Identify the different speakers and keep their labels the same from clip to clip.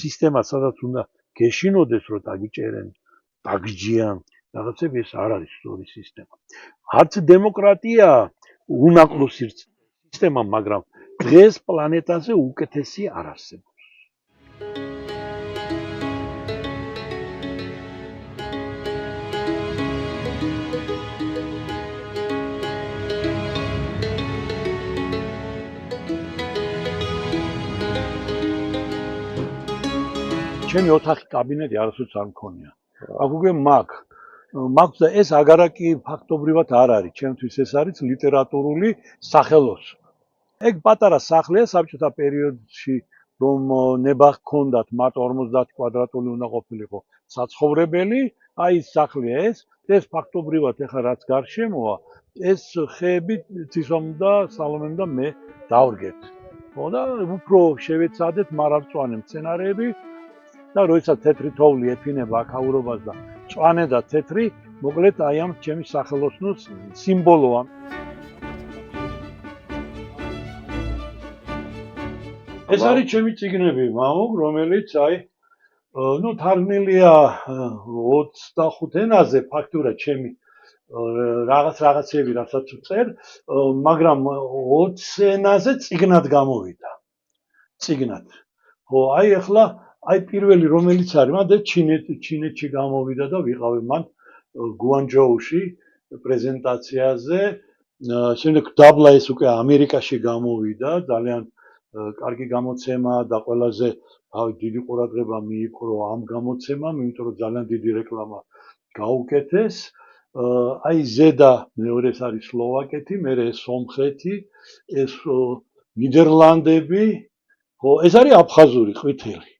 Speaker 1: სისტემა სადაც უნდა გეშინოდეს რომ დაგიჭერენ, დაგჯიან, რაღაცები ეს არ არის სწორი სისტემა. არც დემოკრატია უნაკლო სისტემა, მაგრამ დღეს პლანეტაზე უკეთესი არ არსებობს. ჩემი ოთახი კაბინეტი არასოდეს არ მქონია. აქ უკვე მაქვს და ეს აგარაკი ფაქტობრივად არ არის. ჩემთვის ეს არის ლიტერატურული სახელოსნო. ეგ პატარა სახლია საბჭოთა პერიოდში, რომ ნება ჰქონდათ მარტო 50 კვადრატული უნდა ყოფილიყო საცხოვრებელი, აი ეს სახლია ეს ფაქტობრივად ეხლა რაც გარშემოა, ეს ხეები ცისომ და სალომემ და მე დავრგეთ. ხო და უფრო შევეცადეთ მარადმწვანე მცენარეები და როდესაც თეთრი თოვლი ეფინება აქაურობას და მწვანე და თეთრი, მოკლედ აი ამ ჩემი სახელოსნოს სიმბოლოა. ეს არის ჩემი წიგნები, მამუკ, რომელიც აი თარგმნილია 25 ენაზე, ფაქტურად ჩემი რაღაცები, რასაც ვწერ, მაგრამ 20 ენაზე წიგნად გამოვიდა. წიგნად. ხო, აი ახლა აი პირველი რომელიც არის, მანდ ჩინეთში გამოვიდა და ვიყავი მან გუანჯოუში პრეზენტაციაზე. შემდეგ დაბლა ეს უკვე ამერიკაში გამოვიდა, ძალიან კარგი გამოცემა და ყველაზე დიდი ყურადღება მიიპყრო ამ გამოცემამ, იმიტომ რომ ძალიან დიდი რეკლამა გაუკეთეს. აი ზედა მეორეს არის სლოვაკეთი, მერე სომხეთი, ეს ნიდერლანდები, ხო, ეს არის აფხაზური ყვითელი.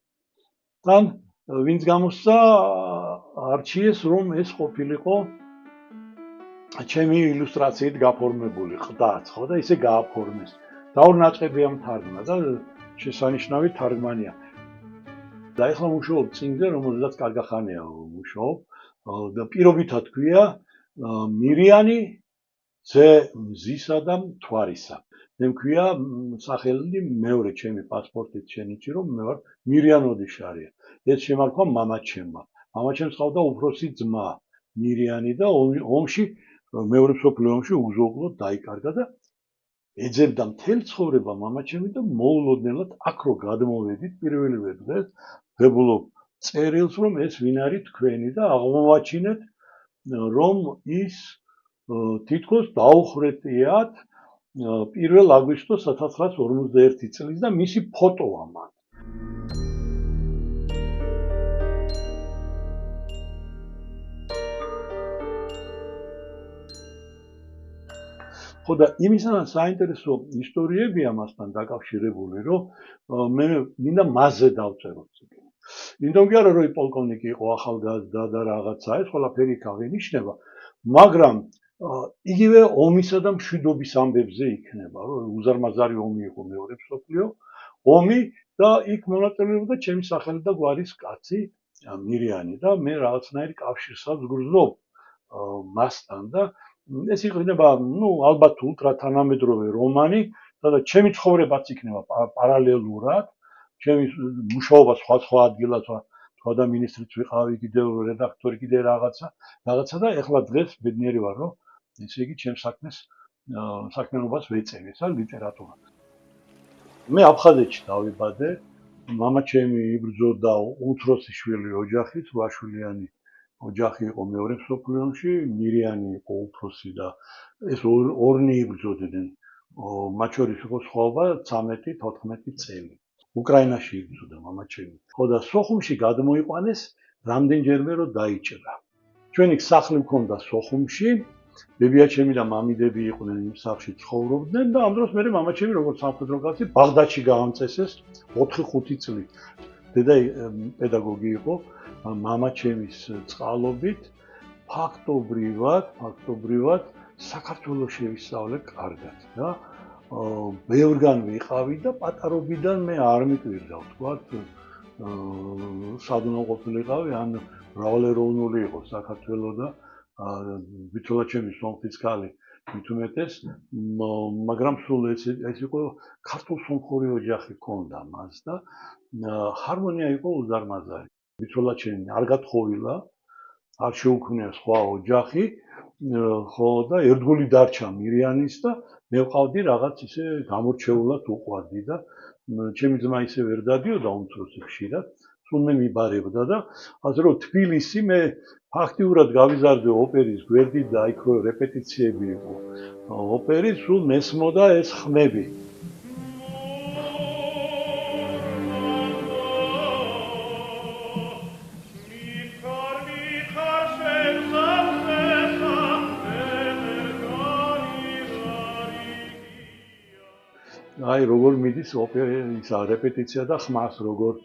Speaker 1: თან ვინც გამოსცა არჩიეს რომ ეს ყოფილიყო ჩემი ილუსტრაციით გაფორმებული ყდაც, ხო და ისე გააფორმეს. და ორ ნაწყვი ამთარგმნა და შესანიშნავი თარგმანია. და ეხლა მუშაობ წიგნზე, რომელზეც კარგი ხანია მუშაობ და პირობითად ქვია მირიანი ძე მზისა და მთვარისა. მე მქვია სახელი მეორე ჩემი პასპორტით შენიჭი რომ მე ვარ მირიან ოდიშარია. ეს შემარქვა მამაჩემმა. მამაჩემს ყავდა უფროსი ძმა მირიანი და ომში მეორე მსოფლიო ომში უზოგლოდ დაიკარგა და ეძებდა მთელ ცხოვრება მამაჩემი და მოულოდნელად აქ რო გადმოვედით პირველივე დღეს ვებულობ წერილს რომ ეს ვინ არის თქვენი და აღმოვაჩინეთ რომ ის თითქოს დაუხრეტიათ 1 აგვისტოს 1951 წლის და მისი ფოტოა მან. ხო და იმისგან საინტერესო ისტორიებია მასთან დაკავშირებული, რომ მე მინდა მასზე დავწერო წიგნი. იმიტომ კი არა რომ პოლკოვნიკი იყო ახალგაზრდა და რაღაცა, ეს ყველაფერი აღინიშნება, მაგრამ იგივე ომისა და მშვიდობის ამბებზე იქნება, რომ უზარმაზარი ომი იყო მეორე მსოფლიო ომი და იქ მონაწილეობდა ჩემი სახელი და გვარის კაცი მირიანი და მე რაღაცნაირი კავშირსაც ვგრძნობ მასთან და ეს იქნება, ალბათ ულტრა თანამედროვე რომანი, სადაც ჩემი ცხოვრებაც იქნება პარალელურად, ჩემი მუშაობა სხვა ადგილას სხვა და მინისტრიც ვიყავი, კიდევ რედაქტორი, კიდე რაღაცა და ეხლა დღეს ბედნიერი ვარ, რომ ესე იგი ჩემს საქმიანობას ვეწევი, ეს არის ლიტერატურა. მე აფხაზეთში დავიბადე, მამაჩემი იბრძოდა უმცროსი შვილი ოჯახით, 8 შვილიანი ოჯახი იყო მეორე მსოფლიო ომში, მირიანი იყო უფროსი და ეს ორნი იბრძოდნენ. მათ შორის იყო სხვაობა 13-14 წელი. უკრაინაში იბრძოდა მამაჩემი. ხო და სოხუმში გადმოიყვანეს რამდენჯერმე რომ დაიჭრა. ჩვენი სახლი მქონდა სოხუმში, ბებიაჩემი და მამიდები იყვნენ იმ სახლში ცხოვრობდნენ და ამ დროს მე მამაჩემი როგორც სამხედრო კაცი ბაღდადში გაამწესეს 4-5 წლით. დედა პედაგოგი იყო. მამაჩემის წყალობით ფაქტობრივად საქართველოს შევისწავლე კარგად და ბევრგან ვიყავი და პატარობიდან მე არ მიკვირდა ვთქვათ სად უნდა ყოფილიყავი ან მრავალეროვნული იყო საქართველო და ბიჭოლაჩემის სომხის ქალი მithumetes მაგრამ სულ ეს იყო ქართულ სომხური ოჯახი ქონდა მას და ჰარმონია იყო უზარმაზარი ვიცოლაჩენი არ გათხოვილა არ შეუქმნია სხვა ოჯახი ხო და ერთგული დარჩა მირიანის და მე ვყავდი რაღაც ისე გამორჩეულად უყვარდი და ჩემი ძმა ისე ვერ დადიოდა უმცროსი ხშირად სულ მე მიბარებდა და ასე რომ თბილისი მე ფაქტიურად გავიზარდე ოპერის გვერდით და იქ რეპეტიციები იყო ოპერის სულ მესმოდა ეს ხმები აი როგორ მიდის ოპერის რეპეტიცია და ხმას როგორ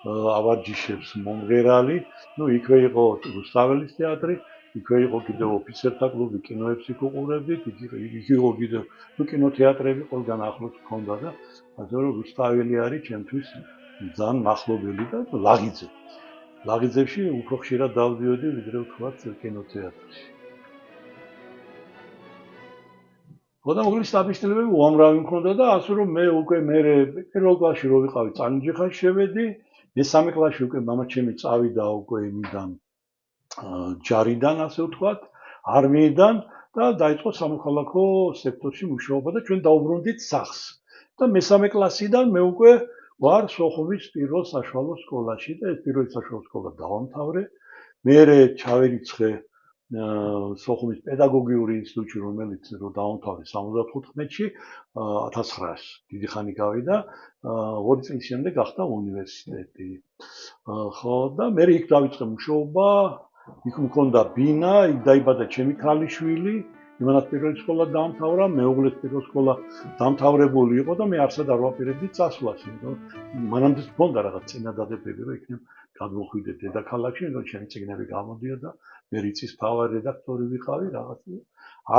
Speaker 1: ავარჯიშებს მომღერალი ნუ იქვე იყო რუსთაველის თეატრი იქვე იყო კიდევ ოფიცერთა კლუბი კინოებს იქ უყურებდით იქ იყო კიდევ ნუ კინოთეატრები ყველგან ახლოს ჰქონდა და ასე რომ რუსთაველი არის ჩემთვის ძალიან მახლობელი და ლაღიძეში უფრო ხშირად დავდიოდი ვიდრე ვთქვათ კინოთეატრში ხოდა მოგლის საბიშნელებები უამრავი მქონდა და ასე რომ მე უკვე პირველ კლასში რო ვიყავი წანჯიხაში შევედი მესამე კლასში უკვე მამაჩემი წავიდა უკვე იმიდან ჯარიდან ასე ვთქვათ არმიიდან და დაიწყო სამოქალაქო სექტორში მუშაობა და ჩვენ დაუბრუნდით სახლს და მესამე კლასიდან მე უკვე ვარ სოხუმის პირველ საშუალო სკოლაში და ეს პირველი საშუალო სკოლა დავამთავრე მერე ჩავერიცხე სოხუმის პედაგოგიური ინსტიტუტში რომელიც რო დაამთავრე 75-ში 1900 დიდი ხანი გავიდა 2 წლის შემდეგ გახდა უნივერსიტეტი ხო და მე იქ დავიწყე მუშაობა იქ მქონდა ბინა იქ დაიბადა ჩემი ქალიშვილი იმანაც პირველი სკოლა დაამთავრა მეუღლეს პირველი სკოლა დამთავრებული იყო და მე არსად არ ვაპირებდი წასვლას იმიტომ მანამდე მქონდა რაღაც წინადადებები რომ იქნებ გადმოხვიდე დედაქალაქში რომ ჩემი წიგნები გამოდიოდა მე რიცის თავარი რედაქტორი ვიყავი რაღაც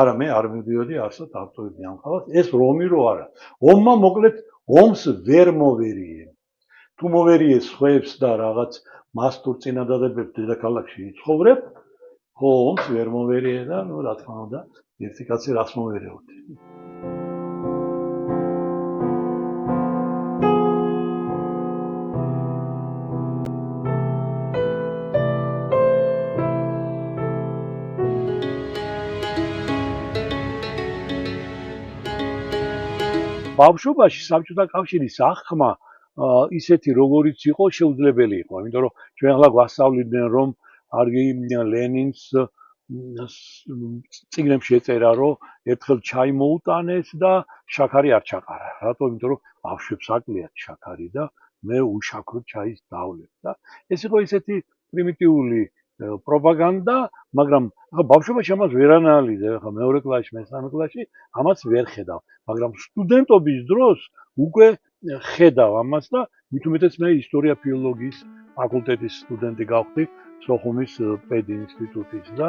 Speaker 1: არა მე არ მივდიოდი არსად ავტორები ამხავად ეს რომი რო არა ომმა მოკლედ ომს ვერ მოვერიე თუ მოვერიე სხვებს და რაღაც მასტურ წინადადებებს დედაქალაქში იცხოვრებ ხო ომს ვერ მოვერიე და ნუ რა თქმა უნდა ერთი კაცი რას მოვერეოდი ბავშვობაში საბჭოთა კავშირის აღქმა ისეთი როგორიც იყო შეუძლებელი იყო იმიტომ რომ ჩვენ ახლა გვასწავლიდნენ რომ არგი ლენინს წიგნებში ეწერა რომ ერთხელ ჩაი მოუტანეს და შაქარი არ ჩაყარა რატომ იმიტომ რომ ბავშვებს აკლიათ შაქარი და მე უშაქრო ჩაის დავლებ და ეს იყო ისეთი პრიმიტიული პროპაგანდა მაგრამ ახლა ბავშვობაში ამას ვერ ანალიზებ ახლა მეორე კლასში მესამე კლასში ამას ვერ ხედავ მაგრამ სტუდენტობის დროს უკვე ხედავ ამას და მით უმეტეს მე ისტორია ფილოლოგიის ფაკულტეტის სტუდენტი გავხდი სოხუმის პედინსტიტუტის და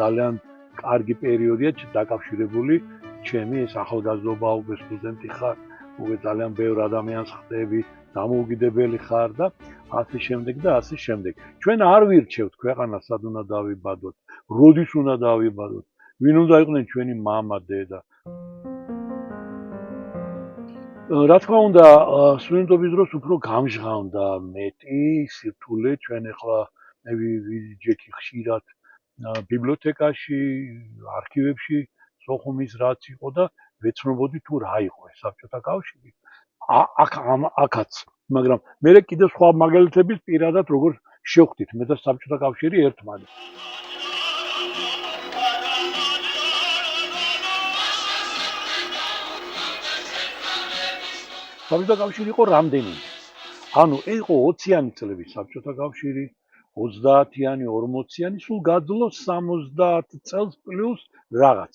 Speaker 1: ძალიან კარგი პერიოდია დაკავშირებული ჩემი ეს ახალგაზრდობა უკვე სტუდენტი ხარ უკვე ძალიან ბევრ ადამიანს ხდები დამოუკიდებელი ხარ და ასე შემდეგ და ასე შემდეგ ჩვენ არ ვირჩევთ ქვეყანას სად უნდა დავიბადოთ როდის უნდა დავიბადოთ ვინ უნდა იყვნენ ჩვენი მამა დედა რა თქმა უნდა სტუდენტობის დროს უფრო გამჟღავნდა მეტი სირთულე ჩვენ ახლა მე ვიჯექი ხშირად ბიბლიოთეკაში არქივებში სოხუმის რაც იყო და ვეცნობოდი თუ რა იყო ეს საბჭოთა კავშირი აქაც მაგრამ მე კიდევ სხვა მაგალითების პირადად როგორ შევხვდით მე და საბჭოთა კავშირი ერთმანეთს საბჭოთა კავშირი იყო რამდენიმე ანუ იყო 20-იანი წლები საბჭოთა კავშირი 30-იანი 40-იანი სულ გაძლო 70 წელს პლუს რაღაც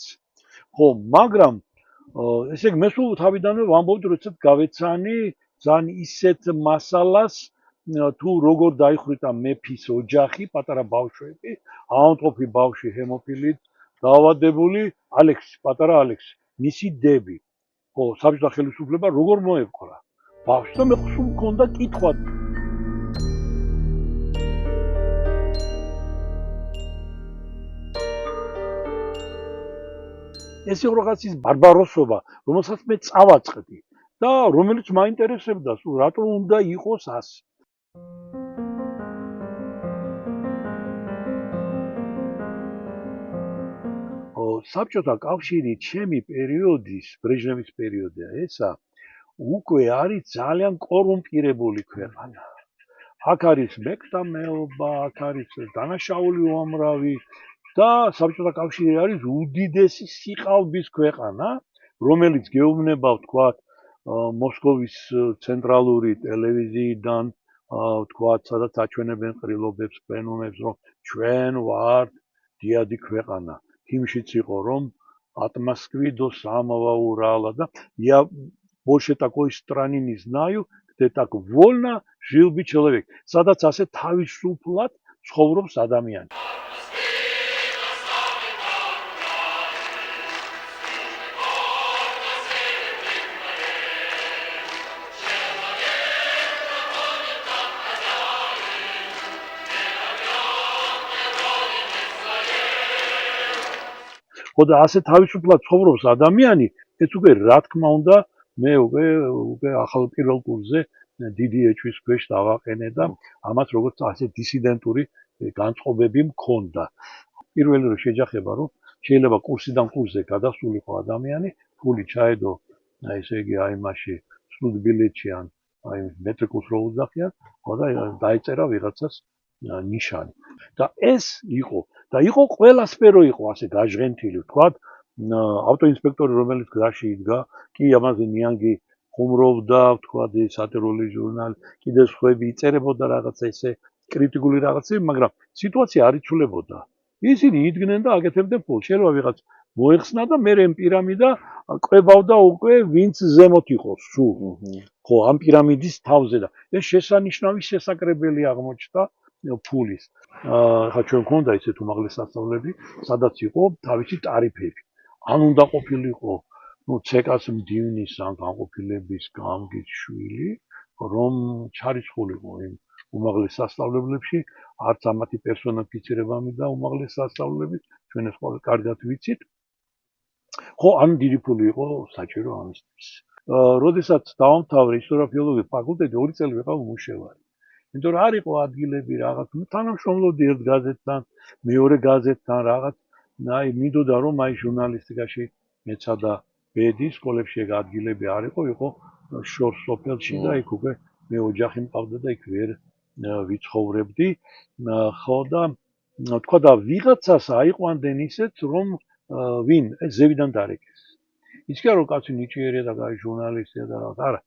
Speaker 1: ხო მაგრამ ესე იგი მე სულ თავიდანვე ვამბობდი რომ ცოტა გავეცანი ძალიან ისეთ მასალას თუ როგორ დაიხრიტა მეფის ოჯახი პატარა ბავშვები ავადმყოფი ბავშვი ჰემოფილით დაავადებული ალექსი პატარა ალექსი მისი დები ხო საბჭოთა ხელისუფლება როგორ მოეპყრა ბავშვს და მე სულ მქონდა კითხვა ეს იყო რაღაც ის ბარბაროსობა, რომელსაც მე წავაწყდი და რომელიც მაინტერესებდა, სულ რატო უნდა იყოს ასე. საბჭოთა კავშირი ჩემი პერიოდის, ბრეჟნევის პერიოდია ესა, უკვე არის ძალიან კორუმპირებული ქვეყანა. აქ არის მეკვდამეობა, აქ არის დანაშაული უამრავი და საბჭოთა კავშირი არის უდიდესი სიყალბის ქვეყანა, რომელიც გეუბნება, ვთქვათ, მოსკოვის ცენტრალური ტელევიზიიდან, ვთქვათ, სადაც აჩვენებენ ყრილობებს, პლენუმებს, რომ ჩვენ ვართ დიადი ქვეყანა. Тимшიც იყო, რომ от Москвы до самого Урала, да, я больше такой страны не знаю, где так вольно жил бы человек. Სადაც ასე თავისუფლად ცხოვრობს ადამიანი. ხოდა ასე თავისუფლად ცხოვრობს ადამიანი, ეს უკვე რა თქმა უნდა, მე უკვე ახალ პირველ კურსზე დიდი ეჭვის ქვეშ დავაყენე და ამას როგორც ასე დისიდენტური განწყობები მქონდა. პირველი რომ შეჯახება, რომ შეიძლება კურსიდან კურსზე გადასულიყო ადამიანი, ფული ჩაედო, ესე იგი აი მასში სულ ბილეთში ან აი მეტრიკულს რო უძახიან, ხოდა დაეწერა ვიღაცას ნიშანი. და ეს იყო და იყო ყველასფერო იყო ასე გაჟღენთილი, ვთქვათ, ავტოინსპექტორი რომელიც გზაში იდგა, კი ამაზე ნიანგი ხუმრობდა, ვთქვათ, სატირული ჟურნალი, კიდე სხვები იწერებოდა რაღაცა ესე კრიტიკული რაღაცები, მაგრამ სიტუაცია არ იცვლებოდა. ისინი იდგნენ და აკეთებდნენ ფულს. შეიძლება ვიღაც მოეხსნა და მე ამ პირამიდა ყვებავდა უკვე ვინც ზემოთ იყოს სულ. ხო, ამ პირამიდის თავზე და ეს შესანიშნავი შესაკრებელი აღმოჩნდა ფულის. ხა ჩვენ გქონდა ისეთ უმაღლეს სასწავლებლები, სადაც იყო თავისი ტარიფები. ან უნდა ყოფილიყო, ცეკას მდივნის ან განყოფილების გამგის შვილი, რომ ჩარიცხულიყო იმ უმაღლეს სასწავლებლებში, არც ამათი პერსონიფიცირება მიდა უმაღლეს სასწავლებლების, ჩვენ ეს ყველა კარგად ვიცით. ხო, ან დიდი ფული იყო საჭირო ამისთვის. როდესაც დავამთავრე ისტორიო-ფილოლოგიის ფაკულტეტი, 2 წელი ვიყავ მუშევარი. იმიტომ რომ არ იყო ადგილები რაღაც, თანამშრომლობდი ერთ გაზეთთან, მეორე გაზეთთან რაღაც, აი მინდოდა რომ აი ჟურნალისტიკაში მეცადა ბედი, სკოლებში ეგ ადგილები არ იყო შორს სოფელში და იქ უკვე მე ოჯახი მყავდა და იქ ვერ ვიცხოვრებდი. ხო და თქვა და ვიღაცას აიყვანდნენ ისეთ რომ ვინ ეს ზევიდან დარეკეს. ისე რომ კაცი ნიჭიერია და კაი ჟურნალისტია და რაღაც არა.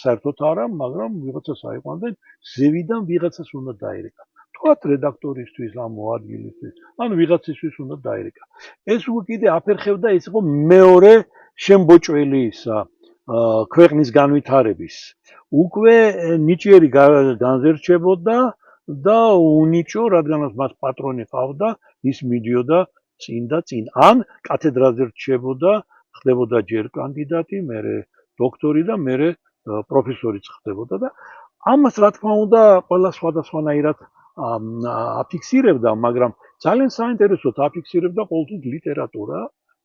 Speaker 1: საერთოდ არა, მაგრამ ვიღაცას აიყვანდნენ, ზევიდან ვიღაცას უნდა დაერეკა. თქვათ რედაქტორისთვის, ამ მოადგილისთვის, ან ვიღაცისთვის უნდა დაერეკა. ეს უკვე კიდე აფერხებდა, ეს იყო მეორე შემბოჭველი ისა ქვეყნის განვითარების. უკვე ნიჭიერი განზერჩებოდა და უნიჭო, რადგანაც მას პატრონი ყავდა, ის მიდიოდა წინ და წინ. ან კათედრაზე რჩებოდა, ხდებოდა ჯერ კანდიდატი, მერე დოქტორი და მერე პროფესორიც ხდებოდა და ამას რა თქმა უნდა ყველა სხვადასხვანაირად აფიქსირებდა, მაგრამ ძალიან საინტერესოდ აფიქსირებდა ყოველთვის ლიტერატურა,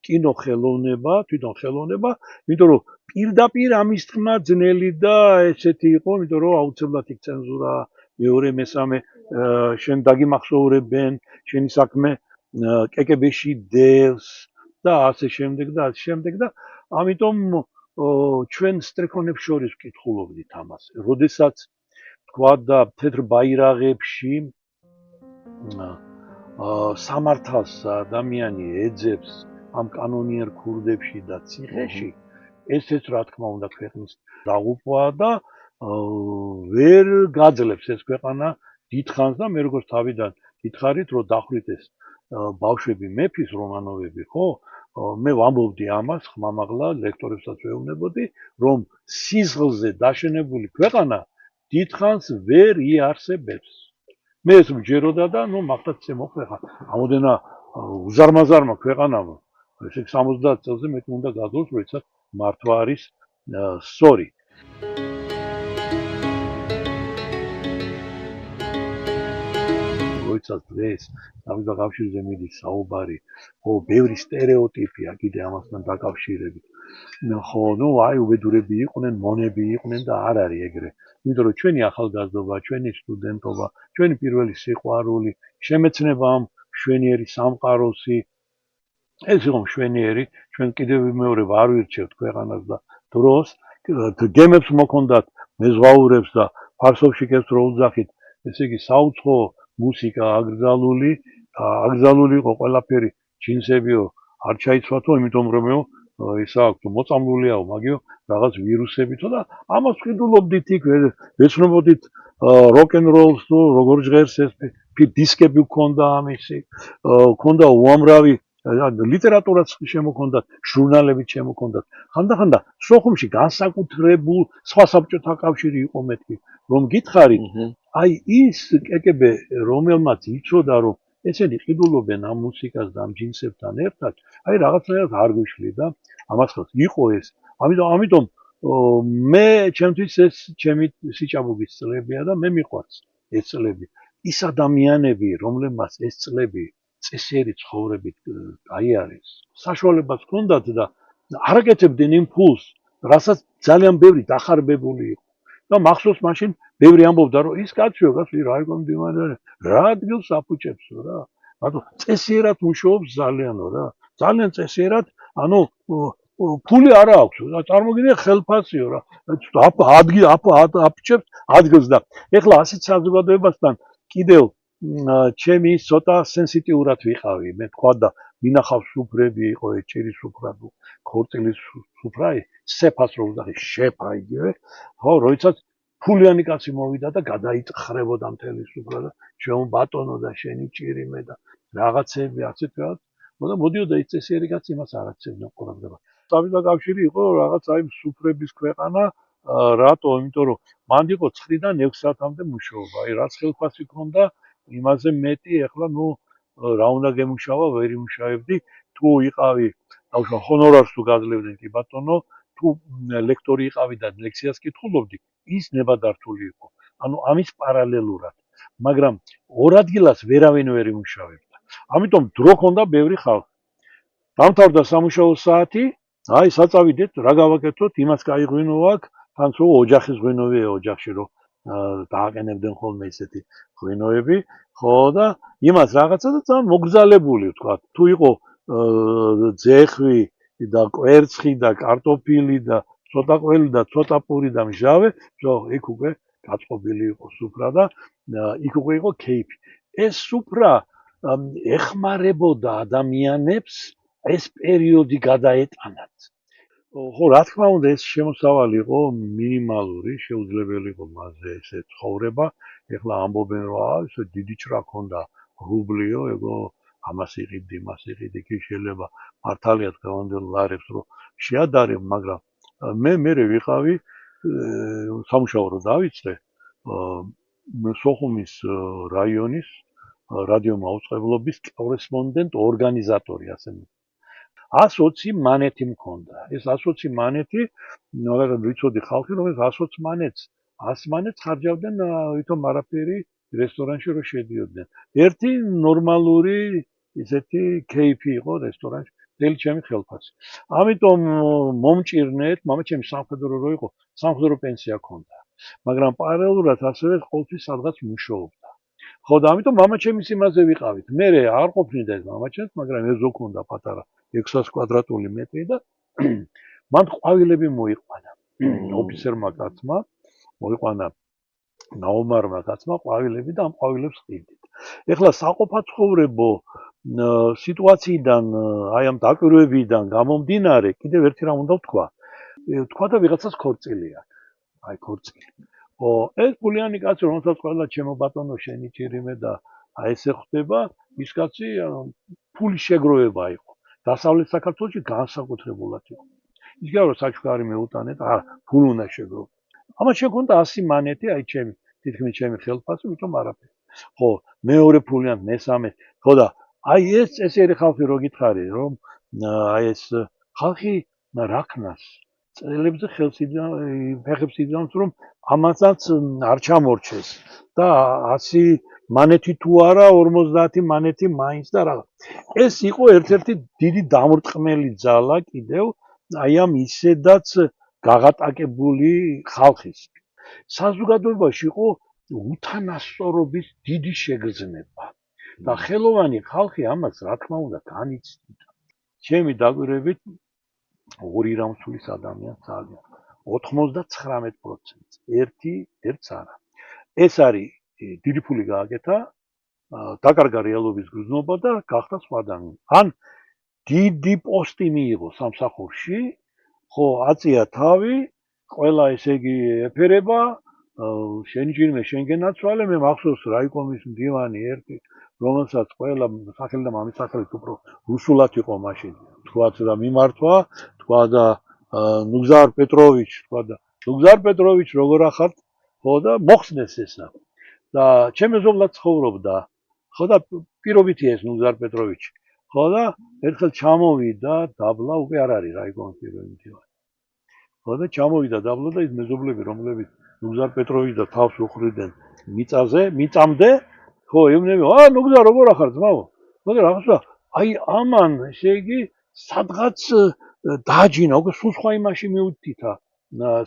Speaker 1: კინო ხელოვნება, თვითონ ხელოვნება, იმიტომ რომ პირდაპირ ამის თქმა ძნელი და ესეთი იყო, იმიტომ რომ აუცილებლად იქ ცენზურა, მეორე, მესამე შენ დაგიმახსოვრებენ, შენი საქმე კეკებეში დევს და ასე შემდეგ და ასე შემდეგ და ამიტომ ჩვენ სტრიქონებს შორის ვკითხულობდით ამას. როდესაც თქვა და თეთრ ბაირაღებში სამართალს ადამიანი ეძებს ამ კანონიერ ქურდებში და ციხეში, ესეც რა თქმა უნდა ქვეყნის დაღუპვა და ვერ გაძლებს ეს ქვეყანა დიდხანს და მე როგორც თავიდან გითხარით, რომ დახვრით ეს ბავშვები მეფის რომანოვები, ხო? მე ვამბობდი ამას ხმამაღლა ლექტორებსაც ვეუბნებოდი, რომ სიზღლზე დაშენებული ქვეყანა დიდხანს ვერ იარსებებს. მე ეს მჯეროდა და ნუ მაგათ შემოხვდა. ამოდენა უზარმაზარმა ქვეყანამ, ესე 70 წელზე მეტი უნდა გადაძლოს, როდესაც მართვა არის სწორი. როდესაც დღეს საბჭოთა კავშირზე მიდის საუბარი, ხო, ბევრი სტერეოტიპია კიდე ამასთან დაკავშირებით. ხო, აი უბედურები იყვნენ, მონები იყვნენ და არ არის ეგრე. იმიტომ რომ ჩვენი ახალგაზრდობა, ჩვენი სტუდენტობა, ჩვენი პირველი სიყვარული, შემეცნება ამ მშვენიერი სამყაროსი, ეს იყო მშვენიერი, ჩვენ კიდევ მეორე არ ვირჩევთ ქვეყანას და დროს, გემებს მოქონდათ, მეზღვაურებს და ფარსოვში კეთს რო უძახით, ესე იგი საუცხო მუსიკა აკრძალული იყო ყველაფერი ჯინსებიო არ ჩაიცვათო, იმიტომ რომ ისა აქვს მოწამლულიაო მაგიო რაღაც ვირუსებითო და ამას ვყიდულობდით იქ ვეცნობოდით როკ-ენ-როლს თუ როგორ ჟღერს ეს დისკები გქონდა ამისი, გქონდა უამრავი ლიტერატურაც შემოქონდათ, ჟურნალები შემოქონდათ. ხანდახანდა სოხუმში განსაკუთრებულ სხვა საბჭოთა კავშირი იყო მეთქი, რომ გითხარით, აი ის კეკები, რომელმაც იცოდა, რომ ესენი ყიდულობენ ამ მუსიკას და ამ ჯინსებთან ერთად, აი რაღაცნაირად არ გვიშლიდა, ამას იყო ეს. ამიტომ მე ჩემთვის ეს ჩემი სიჭაბუგის წლებია და მე მიყვარს ეს წლები. ის ადამიანები, რომლებმაც ეს წლები წესიერი ცხოვრებით გაიარეს, საშუალებას ჰქონდათ და არ აკეთებდნენ იმ ფულს, რასაც ძალიან ბევრი დახარბებული იყო. და მახსოვს მაშინ ბევრი ამბობდა, რომ ის კაციო, რა იყო მდივანარე, რა ადგილს აფუჭებსო რა. მაგრამ წესიერად მუშაობს ძალიანო რა. ძალიან წესიერად, ფული არ აქვს, წარმოგიდგენთ ხელფასიო რა. აფუჭებს ადგილს და ეხლა ასეთ საზოგადოებასთან კიდევ ჩემი ცოტა სენსიტიურად ვიყავი, მე თქვა და მინახავს სუფრები იყო, ეჭირის სუფრა, ქორწილის სუფრა, სეფას რო ვუძახი, შეფა იგივე, ხო, როდესაც ფულიანი კაცი მოვიდა და გადაიწხრებოდა მთელი სუფრა და ჩვენ ბატონო და შენი ჭირიმე და რაღაცები ასეთ რაღაც, და მოდიოდა ის წესიერი კაცი იმას არ აცებდა ყურადღება. საბჭოთა კავშირი იყო რაღაც აი სუფრების ქვეყანა, რატო? იმიტომ რომ მანდ იყო 9-დან 6 საათამდე მუშაობა, აი რაც ხელფასი ჰქონდა იმაზე მეტი ეხლა რა უნდა გემუშავა, ვერ იმუშავებდი, თუ იყავი, დაუშვათ ჰონორარს თუ გაძლევდნენ კი ბატონო, თუ ლექტორი იყავი და ლექციას კითხულობდი, ის ნებადართული იყო. ამის პარალელურად, მაგრამ ორ ადგილას ვერავინ ვერ იმუშავებდა. ამიტომ დრო ჰქონდა ბევრი ხალხი. დამთავრდა სამუშაო საათი, აი საწავიდეთ, რა გავაკეთოთ, იმას გაიღვინო აქ, თან თუ ოჯახის ღვინოვია ოჯახში რომ დააყენებდნენ ხოლმე ესეთი ღვინოები, ხო და იმას რაღაცა და ძალიან მოგზალებული ვთქვა. თუ იყო ძეხვი და კვერცხი და კარტოფილი და ცოტა ყველი და ცოტა პური და მჟავე, იქ უკვე გაწყობილი იყო სუფრა და იქ უკვე იყო კეიფი. ეს სუფრა ეხმარებოდა ადამიანებს ეს პერიოდი გადაეტანათ. ხო, რა თქმა უნდა, ეს შემოსავალი იყო მინიმალური, შეუძლებელი იყო მასზე ესე ცხოვრება. ეხლა ამბობენ, რომ ესე დიდი ჭრა ქონდა რუბლიო, ეგო ამას იყიდი, მას იყიდი, კი შეიძლება მართალია დღევანდელ ლარებს რომ შეადარებ, მაგრამ მე ვიყავი სამუშაო რო დავიწყე, სოხუმის რაიონის რადიო მაუწყებლობის კორესპონდენტ ორგანიზატორი ასე 120 მანეთი მქონდა. ეს 120 მანეთი, მაგალითად ვიცოდი ხალხი, რომ ეს 120 მანეთს 100 მანეთს ხარჯავდნენ, ვითომ არაფერი რესტორანში რო შედიოდნენ. ერთი ნორმალური ისეთი კეიფი იყო რესტორანში, ძელი ჩემი ხელფასი. ამიტომ მომჭირნეთ, მამაჩემი სამხედრო რო იყო, სამხედრო პენსია ჰქონდა. მაგრამ პარალელურად ასევე ყოველთვის სადღაც მუშაობდა. ხო და ამიტომ მამაჩემის იმაზე ვიყავით. მე არ ყოფნიდა ეს მამაჩემს, მაგრამ ეზო ქონდა პატარა 600 კვადრატული მეტრი და მან ყვავილები მოიყვანა. ოფიცერმა კაცმა მოიყვანა ნაომარმა კაცმა ყვავილები და ამ ყვავილებს ყიდით. ეხლა საყოფაცხოვრებო სიტუაციიდან, აი ამ დაკვირვებიდან გამომდინარე, კიდევ ერთი რამ უნდა ვთქვა. თქვა და ვიღაცას ქორწილი აქვს. აი ქორწილი. ეს ფულიანი კაცი, რომელსაც ყველა ჩემო ბატონო შენი ჭირიმე და აი ესე ხდება, ის კაცი ფულის შეგროვება იყო. დასავლეთ საქართველოში განსაკუთრებულად იყო. ის გარო საჩუქარი მეუტანეთ, ფული უნდა შეგროვო. ამას შეგვონდა 100 მანეთი, აი ჩემი, თითქმის ჩემი ხელფასი, ვითომ არაფერი. ხო, მეორე ფულიანი, მესამე, ხო და აი ეს წესიერი ხალხი რო გითხარი, რომ აი ეს ხალხი რა ქნას წელებზე ხელს ფეხებს იდამს, რომ ამასაც არ ჩამორჩეს და 100 მანეთი თუ არა 50 მანეთი მაინც და რაღაც. ეს იყო ერთ-ერთი დიდი დამრტყმელი ძალა კიდევ აი ამ ისედაც გაღატაკებული ხალხის. საზოგადოებაში იყო უთანასწორობის დიდი შეგრძნება და ხელოვანი ხალხი ამას რა თქმა უნდა განიცდიდა. ჩემი დაკვირვებით ორი რამსულის ადამიანს ძალიან 99%. ერთს არა. ეს არის დიდი ფული გააკეთა, დაკარგა რეალობის გრძნობა და გახდა სხვა ადამიანი. ან დიდი პოსტი მიიღო სამსახურში, ხო, აწია თავი, ყველა ესე იგი ეფერება, შენჯინმე შენგენაცვალე, მე მახსოვს რაიკომის მდივანი ერთი, რომელსაც ყველა სახელი და მამის სახელით უფრო რუსულად იყო მაშინ, თქვათ და მიმართვა, თქვა და ნუგზარ პეტროვიჩ, თქვა და ნუგზარ პეტროვიჩ როგორ ახართ, ხო და მოხსნეს ესა. და ჩემ მეზობლად ცხოვრობდა, ხო და პირობითია ეს ნუგზარ პეტროვიჩი, ხო და ერთხელ ჩამოვიდა დაბლა, უკვე არ არის რაიკომის პირველი მდივანი. ხო და ჩამოვიდა დაბლა და ის მეზობლები, რომლებიც ნუგზარ პეტროვიჩს და თავს უხვრიდნენ მიწამდე, ხო, ეუბნები, ნუგზარ როგორ ახარ ძმაო? ხო და რაღაცა, აი ამან, ესე იგი, სადღაც დააჯინა, უკვე სულ სხვა იმაში მიუთითა,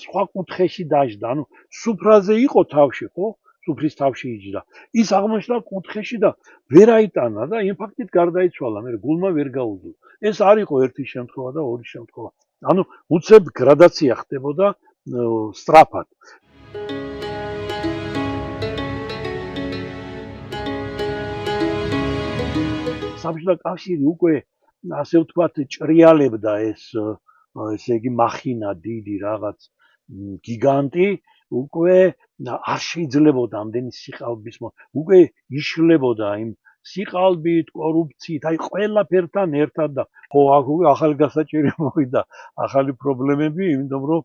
Speaker 1: სხვა კუთხეში დაჯდა, ანუ სუფრაზე იყო თავში, ხო? სუფრის თავში იჯდა. ის აღმოჩნდა კუთხეში და ვერ აიტანა და იმ ფაქტით გარდაიცვალა, მე გულმა ვერ გაუძლო. ეს არ იყო ერთი შემთხვევა და ორი შემთხვევა. ანუ უცებ გრადაცია ხდებოდა სწრაფად. საბჭოთა კავშირი უკვე ასე ვთქვათ ჭრიალებდა ესე იგი მახინა დიდი რაღაც გიგანტი, უკვე არ შეიძლებოდა ამდენი სიყალბის უკვე იშლებოდა იმ სიყალბით, კორუფციით, აი ყველაფერთან ერთად და ხო აქ უკვე ახალი გასაჭირი მოვიდა, ახალი პრობლემები, იმიტომ რომ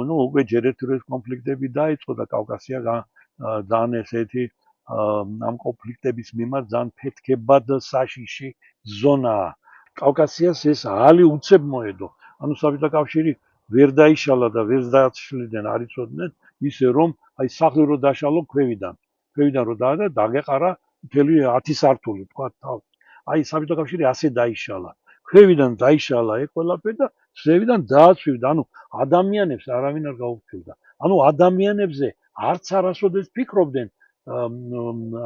Speaker 1: ნუ უკვე ჯერ ერთ-ერთი კონფლიქტები დაიწყო და კავკასია ძალიან ესეთი ამ კონფლიქტების მიმართ ძალიან ფეთქებად საშიში ზონაა. კავკასიას ეს ალი უცებ მოედო. ანუ საბჭოთა კავშირი ვერ დაიშალა და ვერ დაშლიდნენ, არ იცოდნენ ისე რომ აი სახლი რო დაშალო ქვევიდან რო დაგეყარა მთელი 10 სართული თქვა თავი. აი საბჭოთა კავშირი ასე დაიშალა. ქვევიდან დაიშალა ეგ ყველაფერი და ზევიდან დააცვივდა. ანუ ადამიანებს არავინ არ გაუფრთხილდა. ანუ ადამიანებზე არც არასოდეს ფიქრობდნენ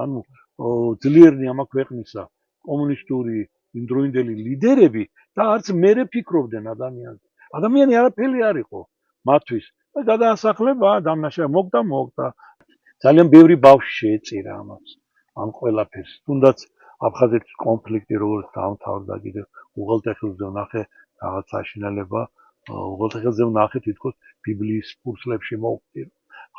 Speaker 1: ანუ ძლიერნი ამ ქვეყნისა კომუნისტური იმდროინდელი ლიდერები და არც მერე ფიქრობდნენ ადამიანზე. ადამიანი არაფერი არ იყო მათთვის და გადაასახლება დამნაშავე მოგდა. ძალიან ბევრი ბავშვი შეეწირა ამას, ამ ყველაფერს. თუნდაც აფხაზეთის კონფლიქტი როგორც დაამთავრდა კიდევ უღელტეხილზე ვნახე რაღაც საშინელება, უღელტეხილზე ვნახე თითქოს ბიბლიის ფურცლებში მოვხდი.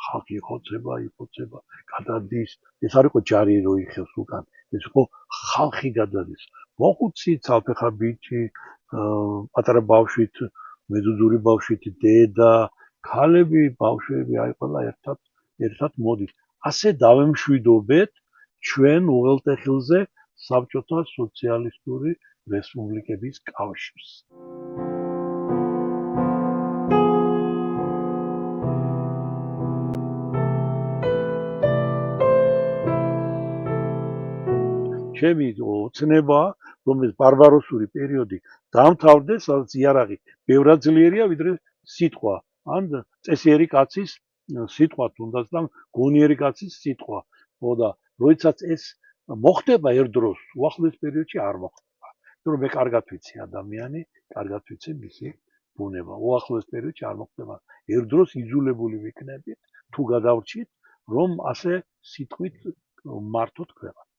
Speaker 1: ხალხი იხოცება, გადადის, ეს არ იყო ჯარი რო იხევს უკან, ეს იყო ხალხი გადადის. მოხუცი, ცალფეხა ბიჭი, პატარა ბავშვით, მეზუძური ბავშვით, დედა, ქალები, ბავშვები, აი ყველა ერთად მოდის. ასე დავემშვიდობეთ ჩვენ უღელტეხილზე საბჭოთა სოციალისტური რესპუბლიკების კავშირს. ჩემი ოცნება, რომ ეს ბარბაროსული პერიოდი დაამთავრდეს, სადაც იარაღი ბევრად ძლიერია ვიდრე სიტყვა, ან წესიერი კაცის სიტყვა თუნდაც და გონიერი კაცის სიტყვა. ხო და როდესაც ეს მოხდება ერთ დროს, უახლოეს პერიოდში არ მოხდება. იმიტომ რომ მე კარგად ვიცი ადამიანი, კარგად ვიცი მისი ბუნება. უახლოეს პერიოდში არ მოხდება. ერთ დროს იძულებული ვიქნებით თუ გადავრჩით, რომ ასე სიტყვით მართოთ ქვეყანა.